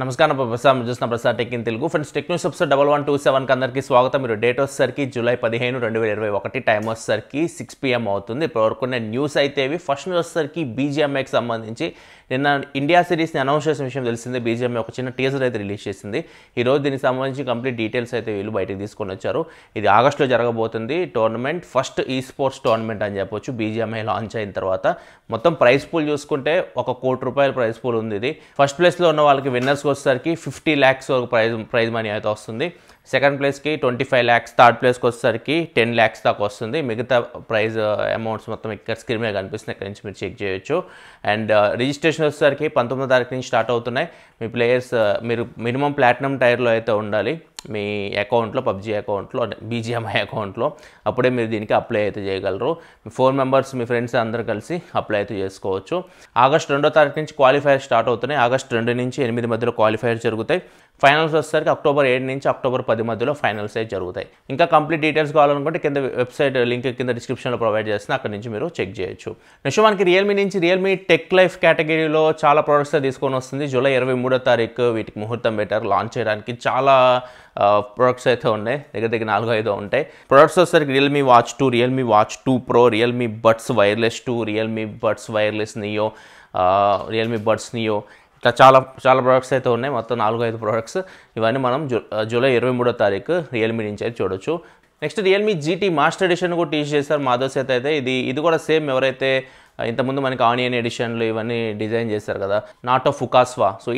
నమస్కారం ప్రసాద్ చూస్తున్న Prasad tech in Telugu friends tech news episode 1127 కి అందరికీ స్వాగతం. మీరు డేట్ వచ్చేసరికి జూలై 15, 2021, టైం వచ్చేసరికి 6 PM అవుతుంది. ఇప్పటివరకు న్యూస్ అయితే ఇవి. ఫస్ట్ న్యూస్ వచ్చేసరికి బీజిఎంఐకి సంబంధించి నిన్న ఇండియా సిరీస్ని అనౌన్స్ చేసిన విషయం తెలిసిందే. బీజిఎంఐ ఒక చిన్న టీజర్ అయితే రిలీజ్ చేసింది. ఈరోజు దీనికి సంబంధించి కంప్లీట్ డీటెయిల్స్ అయితే వీళ్ళు బయటకు తీసుకొని వచ్చారు. ఇది ఆగస్టులో జరగబోతుంది టోర్నమెంట్, ఫస్ట్ ఈ స్పోర్ట్స్ టోర్నమెంట్ అని చెప్పొచ్చు. బీజిఎంఐ లాంచ్ అయిన తర్వాత మొత్తం ప్రైజ్ పూల్ చూసుకుంటే ₹1 కోటి ప్రైజ్ పూల్ ఉంది. ఇది ఫస్ట్ ప్లేస్లో ఉన్న వాళ్ళకి విన్నర్స్ వచ్చేసరికి 50 lakhs వరకు ప్రైజ్ మనీ అయితే వస్తుంది. సెకండ్ ప్లేస్కి 25 lakhs, థర్డ్ ప్లేస్కి వచ్చేసరికి 10 lakhs దాకా వస్తుంది. మిగతా ప్రైజ్ అమౌంట్స్ మొత్తం ఇక్కడ స్క్రీన్ మీద కనిపిస్తుంది, ఇక్కడ నుంచి మీరు చెక్ చేయొచ్చు. అండ్ రిజిస్ట్రేషన్ వచ్చేసరికి 19వ తారీఖు నుంచి స్టార్ట్ అవుతున్నాయి. మీ ప్లేయర్స్ మీరు మినిమం ప్లాటినం టైర్లో అయితే ఉండాలి మీ అకౌంట్లో, పబ్జీ అకౌంట్లో, బీజిఎంఐ అకౌంట్లో. అప్పుడే మీరు దీనికి అప్లై అయితే చేయగలరు. మీ 4 members మీ ఫ్రెండ్స్ అందరూ కలిసి అప్లై అయితే చేసుకోవచ్చు. ఆగస్ట్ 2వ తారీఖు నుంచి క్వాలిఫైర్ స్టార్ట్ అవుతున్నాయి. ఆగస్ట్ 2 నుంచి 8 మధ్యలో క్వాలిఫైర్ జరుగుతాయి. ఫైనల్స్ వచ్చేసరికి అక్టోబర్ 7 నుంచి అక్టోబర్ 10 మధ్యలో ఫైనల్స్ అయితే జరుగుతాయి. ఇంకా కంప్లీట్ డీటెయిల్స్ కావాలనుకుంటే కింద వెబ్సైట్ లింక్ కింద డిస్క్రిప్షన్లో ప్రొవైడ్ చేస్తున్నా, అక్కడ నుంచి మీరు చెక్ చేయొచ్చు. నెక్స్ట్ మనకి రియల్మీ నుంచి రియల్మీ టెక్ లైఫ్ కేటగిరీలో చాలా ప్రోడక్ట్స్ తీసుకొని వస్తుంది. జూలై 23వ తారీఖు వీటికి ముహూర్తం పెట్టారు లాంచ్ చేయడానికి. చాలా ప్రొడక్ట్స్ అయితే ఉన్నాయి, దగ్గర 4-5 ఉంటాయి. ప్రొడక్ట్స్ వచ్చేసరికి Realme watch 2, Realme watch 2 Pro, Realme buds wireless 2, Realme buds wireless neo, Realme buds neo, ఇట్లా చాలా ప్రొడక్ట్స్ అయితే ఉన్నాయి. మొత్తం 4-5 ప్రొడక్ట్స్. ఇవన్నీ మనం జూలై 23వ తారీఖు రియల్మీ నుంచి అయితే చూడొచ్చు. Next Realme GT master edition కూడా టీచ్ చేస్తారు మాధవ్ సేత్ అయితే. ఇది కూడా సేమ్ ఎవరైతే ఇంతకుముందు మనకి ఆనియన్ ఎడిషన్లు ఇవన్నీ డిజైన్ చేస్తారు కదా, నాటో ఫుకాస్వా, సో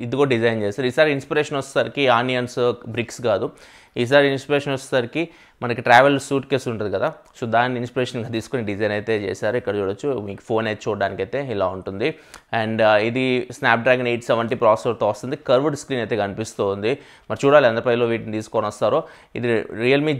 ఇది కూడా డిజైన్ చేస్తారు. ఈసారి ఇన్స్పిరేషన్ వచ్చేసరికి ఆనియన్స్, బ్రిక్స్ కాదు. ఈసారి ఇన్స్పిరేషన్ వచ్చేసరికి మనకి ట్రావెల్ సూట్ కేసు ఉంటుంది కదా, సో దాన్ని ఇన్స్పిరేషన్గా తీసుకుని డిజైన్ అయితే చేశారు. ఇక్కడ చూడొచ్చు, మీకు ఫోన్ అయితే చూడడానికి అయితే ఇలా ఉంటుంది. అండ్ ఇది స్నాప్డ్రాగన్ 870 ప్రాసెసర్తో వస్తుంది. కర్వ్డ్ స్క్రీన్ అయితే కనిపిస్తుంది. మరి చూడాలి ఎంత ప్రైస్లో వీటిని తీసుకొని వస్తారో. ఇది Realme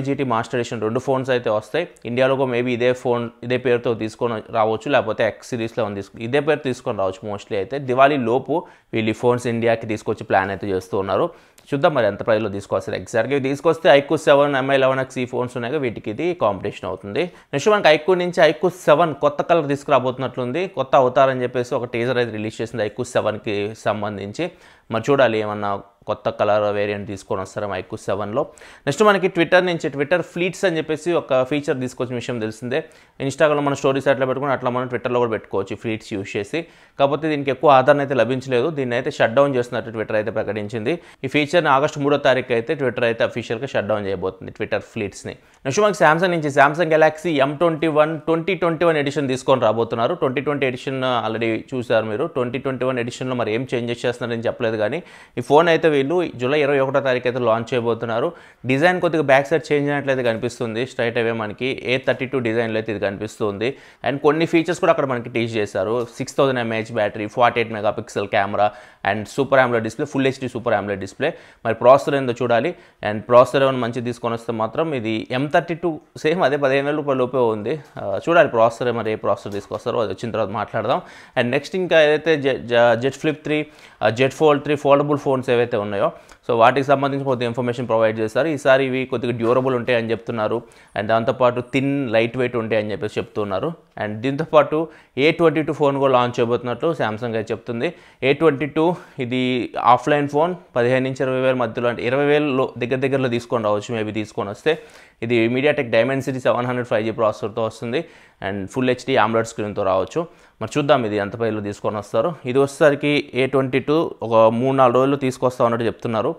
GT master edition 2 phones అయితే వస్తాయి. ఇండియాలో మేబీ ఇదే పేరుతో తీసుకొని రావచ్చు, లేకపోతే X సిరీస్లో ఇదే పేరు తీసుకొని రావచ్చు మోస్ట్లీ. అయితే దివాళీ లోపు వీళ్ళు ఈ ఫోన్స్ ఇండియాకి తీసుకొచ్చి ప్లాన్ అయితే చేస్తూ ఉన్నారు. చూద్దాం మరి ఎంత ప్రైస్లో తీసుకొస్తారు. ఎగ్జాక్ట్గా ఇవి తీసుకొస్తే iQOO 7, MI 11X ఈ ఫోన్స్ ఉన్నాయి, వీటికి ఇది కాంపిటీషన్ అవుతుంది. నెక్స్ట్ మనకి iQOO నుంచి iQOO 7 కొత్త కలర్ తీసుకురాబోతున్నట్లుంది. కొత్త అవతార్ అని చెప్పేసి ఒక టీజర్ అయితే రిలీజ్ చేసింది iQOO 7కి సంబంధించి. మరి చూడాలి ఏమన్నా కొత్త కలర్ వేరియంట్ తీసుకొని వస్తారు iQOO 7లో. నెక్స్ట్ మనకి ట్విట్టర్ ఫ్లీట్స్ అని చెప్పేసి ఒక ఫీచర్ తీసుకొచ్చిన విషయం తెలిసిందే. ఇన్స్టాగ్రామ్లో మన స్టోరీస్ అట్లా పెట్టుకుని అట్లా మనం ట్విట్టర్లో కూడా పెట్టుకోవచ్చు ఫ్లీట్స్ యూజ్ చేసి. కాకపోతే దీనికి ఎక్కువ ఆదరణ అయితే లభించలేదు. దీన్ని అయితే షట్ డౌన్ చేస్తున్నట్టు ట్విట్టర్ అయితే ప్రకటించింది. ఈ ఫీచర్ని ఆగస్టు 3వ తారీఖు అయితే ట్విట్టర్ అయితే అఫీషియల్గా షట్ డౌన్ చేయబోతుంది ట్విట్టర్ ఫ్లీట్స్ని. నెక్స్ట్ మనకి సామ్సంగ్ నుంచి సామ్సంగ్ గెలాక్సీ M21 2021 ఎడిషన్ తీసుకొని రాబోతున్నారు. 2020 ఎడిషన్ ఆల్రెడీ చూసారు మీరు. 2021 ఎడిషన్లో మరి ఏం చేంజెస్ చేస్తున్నారని చెప్పలేదు, కానీ ఈ ఫోన్ అయితే వీళ్ళు జూలై 21వ తారీఖు అయితే లాంచ్ చేయబోతున్నారు. డిజైన్ కొద్దిగా బ్యాక్ సైడ్ చేంజ్ అయినట్లయితే కనిపిస్తుంది. స్ట్రైట్ అవే మనకి A32 డిజైన్లో అయితే ఇది కనిపిస్తుంది. అండ్ కొన్ని ఫీచర్స్ కూడా అక్కడ మనకి టీచ్ చేశారు. 6000 mAh battery, 48 MP camera, and super AMOLED display, full HD super AMOLED display. మరి ప్రాసెసర్ ఏందో చూడాలి. అండ్ ప్రాసెసర్ ఏమైనా మంచిగా తీసుకొని వస్తే మాత్రం ఇది M32 సేమ్ అదే ₹15,000 లోపే ఉంది. చూడాలి ప్రాసెసర్ మరి ఏ ప్రాసెసర్ తీసుకొస్తారో, అది వచ్చిన తర్వాత మాట్లాడదాం. అండ్ నెక్స్ట్ ఇంకా ఏదైతే jet flip 3, jet fold 3 foldable phones ఏవైతే ఉన్నాయో, సో వాటికి సంబంధించి కొద్దిగా ఇన్ఫర్మేషన్ ప్రొవైడ్ చేస్తారు. ఈసారి ఇవి కొద్దిగా డ్యూరబుల్ ఉంటాయని చెప్తున్నారు. అండ్ దాంతోపాటు థిన్, లైట్ వెయిట్ ఉంటాయని చెప్పేసి చెప్తున్నారు. అండ్ దీంతోపాటు A22 ఫోన్ కూడా లాంచ్ చేయబోతున్నట్లు సామ్సంగ్ అయితే చెప్తుంది. A22 ఇది ఆఫ్లైన్ ఫోన్ 15,000 నుంచి 20,000 మధ్యలో, అంటే 20,000 దగ్గరలో తీసుకొని రావచ్చు మేబీ తీసుకొని వస్తే. ఇది మీడియాటెక్ డైమెన్సిటీ 700 5G ప్రాసెసర్తో వస్తుంది. అండ్ ఫుల్ HD AMOLED స్క్రీన్తో రావచ్చు. మరి చూద్దాం ఇది ఎంత ప్రైస్లో తీసుకొని వస్తారు. ఇది వచ్చేసరికి A22 ఒక 3-4 రోజుల్లో తీసుకొస్తా ఉన్నట్టు చెప్తున్నారు.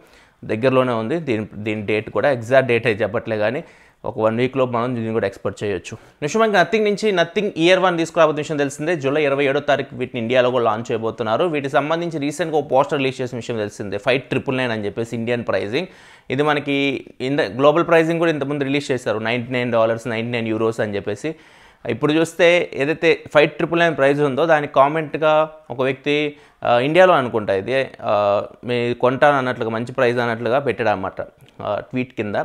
దగ్గరలోనే ఉంది. దీని డేట్ కూడా ఎగ్జాక్ట్ డేట్ అయితే చెప్పట్లే, కానీ ఒక 1 వీక్లో మనం దీన్ని కూడా ఎక్స్పెక్ట్ చేయొచ్చు. నెక్స్ట్ మనకి నథింగ్ ఇయర్ 1 తీసుకురాబోతున్న విషయం తెలిసిందే. జూలై 27వ తారీఖు వీటిని ఇండియాలో కూడా లాంచ్ చేయబోతున్నారు. వీటికి సంబంధించి రీసెంట్గా ఒక పోస్టర్ రిలీజ్ చేసిన విషయం తెలిసిందే. 5999 అని చెప్పేసి ఇండియన్ ప్రైజింగ్. ఇది మనకి గ్లోబల్ ప్రైజింగ్ కూడా ఇంతకుముందు రిలీజ్ చేశారు, $99, €99 అని చెప్పేసి. ఇప్పుడు చూస్తే ఏదైతే 5999 ప్రైజ్ ఉందో దానికి కామెంట్గా ఒక వ్యక్తి ఇండియాలో అనుకుంటా ఇది మీరు కొంటాను అన్నట్లుగా, మంచి ప్రైజ్ అన్నట్లుగా పెట్టాడు అన్నమాట ట్వీట్ కింద.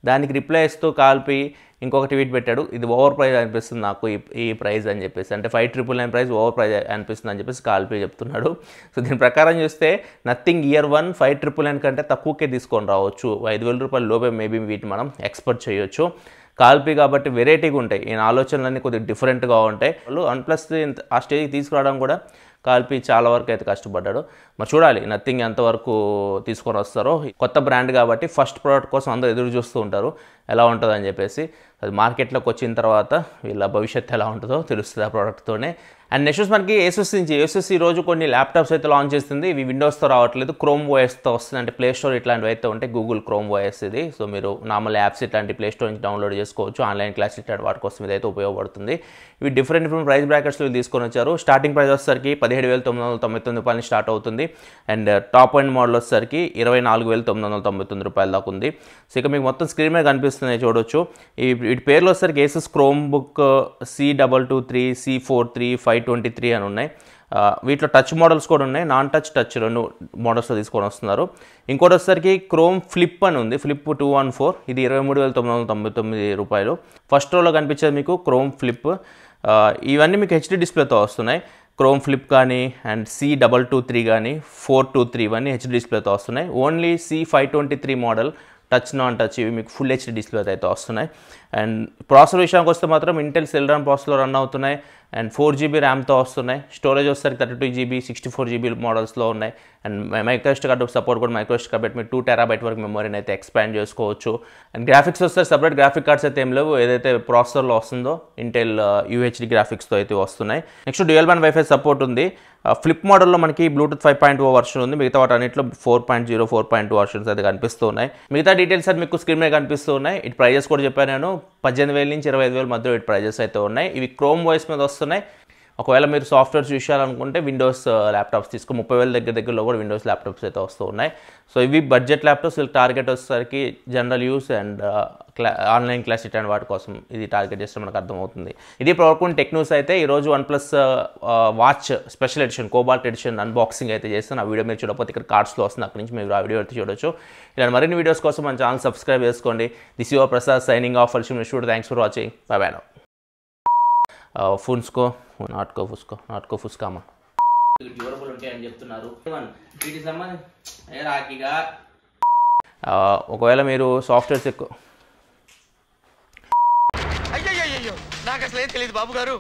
దానికి రిప్లై ఇస్తూ కాల్పి ఇంకొక ట్వీట్ పెట్టాడు, ఇది ఓవర్ ప్రైజ్ అనిపిస్తుంది నాకు ఈ ప్రైజ్ అని చెప్పేసి. అంటే 5999 ప్రైజ్ ఓవర్ ప్రైజ్ అనిపిస్తుంది అని చెప్పేసి కాల్పి చెప్తున్నాడు. సో దీని ప్రకారం చూస్తే నథింగ్ ఇయర్ 1 5999 కంటే తక్కువకే తీసుకొని రావచ్చు. ₹5,000 లోపే మేబీ వీటిని మనం ఎక్స్పెక్ట్ చేయొచ్చు. కాల్పి కాబట్టి వెరైటీగా ఉంటాయి. ఈయన ఆలోచనలన్నీ కొద్దిగా డిఫరెంట్గా ఉంటాయి. వాళ్ళు వన్ ప్లస్ ఆ స్టేజ్కి తీసుకురావడం కూడా కాల్పి చాలా వరకు అయితే కష్టపడ్డాడు. మరి చూడాలి నథింగ్ ఎంతవరకు తీసుకొని వస్తారో. కొత్త బ్రాండ్ కాబట్టి ఫస్ట్ ప్రోడక్ట్ కోసం అందరూ ఎదురు చూస్తూ ఉంటారు ఎలా ఉంటుందని చెప్పేసి. అది మార్కెట్లోకి వచ్చిన తర్వాత వీళ్ళ భవిష్యత్తు ఎలా ఉంటుందో తెలుస్తుంది ఆ ప్రోడక్ట్తోనే. అండ్ నెక్స్ట్ మనకి ఏసూస్ నుంచి ఏసూస్ ఈరోజు కొన్ని ల్యాప్టాప్స్ అయితే లాంచ్ చేస్తుంది. ఇవి విండోస్తో రావట్లేదు, క్రోమ్ ఓఎస్తో వస్తుంది. అంటే ప్లే స్టోర్ ఇట్లాంటివి అయితే ఉంటాయి, గూగుల్ క్రోమ్ ఓఎస్ ఇది. సో మీరు నార్మల్ యాప్స్ ఇట్లాంటి ప్లే స్టోర్ నుంచి డౌన్లోడ్ చేసుకోవచ్చు. ఆన్లైన్ క్లాస్ ఇట్లాంటి వాటి కోసం ఇదైతే ఉపయోగపడుతుంది. ఇవి డిఫరెంట్ ప్రైస్ బ్రాకెట్స్లో తీసుకొని వచ్చారు. స్టార్టింగ్ ప్రైస్ వచ్చేసరికి 17,999 రూపాయలు స్టార్ట్ అవుతుంది. అండ్ టాప్ అండ్ మోడల్ వచ్చేసరికి 24,999 రూపాయల దాకా ఉంది. సో ఇక మీకు మొత్తం స్క్రీన్ మీద కనిపిస్తున్నాయి చూడొచ్చు. వీటి పేర్లు వచ్చేసరికి Asus chrome book C223, C43, 523 అని ఉన్నాయి. వీటిలో టచ్ మోడల్స్ కూడా ఉన్నాయి, నాన్ టచ్ 2 మోడల్స్లో తీసుకొని వస్తున్నారు. ఇంకోటి వచ్చేసరికి క్రోమ్ ఫ్లిప్ అని ఉంది, ఫ్లిప్ 214, ఇది 23,999 రూపాయలు. ఫస్ట్ రోలో కనిపించేది మీకు క్రోమ్ ఫ్లిప్. ఇవన్నీ మీకు హెచ్డి డిస్ప్లేతో వస్తున్నాయి. క్రోమ్ ఫ్లిప్ కానీ అండ్ C223 కానీ 423 ఇవన్నీ హెచ్డి డిస్ప్లేతో వస్తున్నాయి. Only C523 model touch non touch ఇవి మీకు ఫుల్ హెచ్డి డిస్ప్లే అయితే వస్తున్నాయి. అండ్ ప్రాసెసర్ విషయానికి వస్తే మాత్రం ఇంటెల్ సెల్రాన్ ప్రాసెసర్లో రన్ అవుతున్నాయి. అండ్ 4GB ర్యామ్తో వస్తున్నాయి. స్టోరేజ్ వచ్చేసరికి 32GB, 64GB మోడల్స్లో ఉన్నాయి. అండ్ మైక్రోఎస్డి కార్డు సపోర్ట్ కూడా మైక్రోఎస్డి కార్డ్ మీరు 2 TB వరకు మెమరీని అయితే ఎక్స్పాండ్ చేసుకోవచ్చు. అండ్ గ్రాఫిక్స్ వస్తే సపరేట్ గ్రాఫిక్ కార్డ్స్ అయితే ఏం లేవు, ఏదైతే ప్రాసెసర్లో వస్తుందో ఇంటెల్ UHD గ్రాఫిక్స్తో అయితే వస్తున్నాయి. Next dual band wifi support ఉంది. ఫ్లిప్ మోడల్లో మనకి బ్లూటూత్ 5.0 వర్షన్ ఉంది. మిగతా వాటి అన్నింటిలో 4.0, 4.2 వర్షన్స్ అయితే కనిపిస్తూ ఉన్నాయి. మిగతా డీటెయిల్స్ అయితే మీకు స్క్రీన్ మీద కనిపిస్తూ ఉన్నాయి. ఇటు ప్రైజెస్ కూడా చెప్పాను నేను, 18,000 నుంచి 25,000 మధ్యలో ఇటు ప్రైజెస్ అయితే ఉన్నాయి. ఇవి క్రోమ్ వాయిస్ మీద వస్తున్నాయి. ఒకవేళ మీరు సాఫ్ట్వేర్స్ చూసాలనుకుంటే విండోస్ ల్యాప్టాప్స్ తీసుకో 30,000 దగ్గరలో కూడా విండోస్ ల్యాప్టాప్స్ అయితే వస్తూ ఉన్నాయి. సో ఇవి బడ్జెట్ ల్యాప్టాప్స్. వీళ్ళకి టార్గెట్ వచ్చేసరికి general use and online class ఇట్లాంటి వాటి కోసం ఇది టార్గెట్ చేస్తే మనకు అర్థమవుతుంది. ఇది ప్రొడక్ట్ టెక్ న్యూస్ అయితే ఈరోజు OnePlus watch special edition cobalt edition unboxing అయితే చేస్తాను. ఆ వీడియో మీరు చూడకపోతే ఇక్కడ కార్డ్స్లో వస్తుంది, అక్కడి నుంచి మీరు ఆ వీడియో అయితే చూడొచ్చు. ఇలాంటి మరిన్ని వీడియోస్ కోసం మన ఛానల్ సబ్స్క్రైబ్ చేసుకోండి. This your Prasad signing off. Thanks for watching. Bye bye now. ఫోన్స్కో నాట్కో ఫుస్కామా డ్యూరబుల్ ఉంటాయని చెప్తున్నారు. వీటికి సంబంధించి రాకిగా ఒకవేళ మీరు సాఫ్ట్వేర్స్ ఎక్కువ అయ్యో నాకు అసలు ఏం తెలియదు బాబు గారు.